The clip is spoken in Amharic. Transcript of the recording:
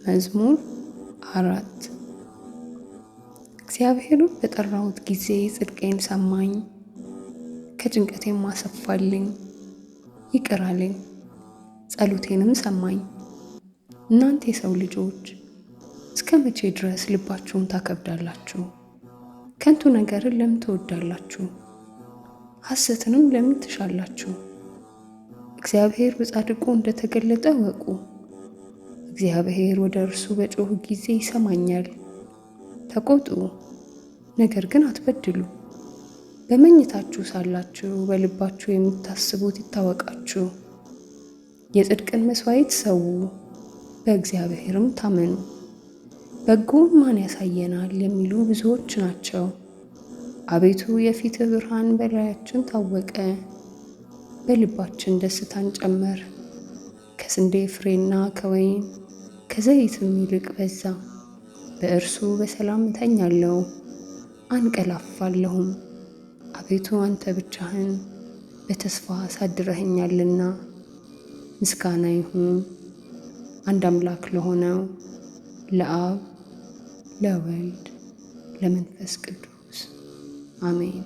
መዝሙር 4 እግዚአብሔርን በጠራሁት ጊዜ ጽድቄን ሰማኝ፣ ከጭንቀቴም አሰፋልኝ፣ ይቅር አለኝ፣ ጸሎቴንም ሰማኝ። እናንተ የሰው ልጆች እስከ መቼ ድረስ ልባችሁን ታከብዳላችሁ? ከንቱ ነገርን ለምን ትወዳላችሁ? ሐሰትንም ለምን ትሻላችሁ? እግዚአብሔር በጻድቁ እንደተገለጠ እወቁ። እግዚአብሔር ወደ እርሱ በጮኹ ጊዜ ይሰማኛል። ተቆጡ፣ ነገር ግን አትበድሉ። በመኝታችሁ ሳላችሁ በልባችሁ የምታስቡት ይታወቃችሁ። የጽድቅን መሥዋዕት ሰዉ፣ በእግዚአብሔርም ታመኑ። በጎውን ማን ያሳየናል የሚሉ ብዙዎች ናቸው። አቤቱ የፊትህ ብርሃን በላያችን ታወቀ። በልባችን ደስታን ጨመር። ከስንዴ ፍሬና ከወይን ከዘይትም ይልቅ በዛ። በእርሱ በሰላም እተኛለሁ አንቀላፋለሁም። አቤቱ አንተ ብቻህን በተስፋ አሳድረኸኛልና። ምስጋና ይሁን አንድ አምላክ ለሆነው ለአብ ለወልድ ለመንፈስ ቅዱስ አሜን።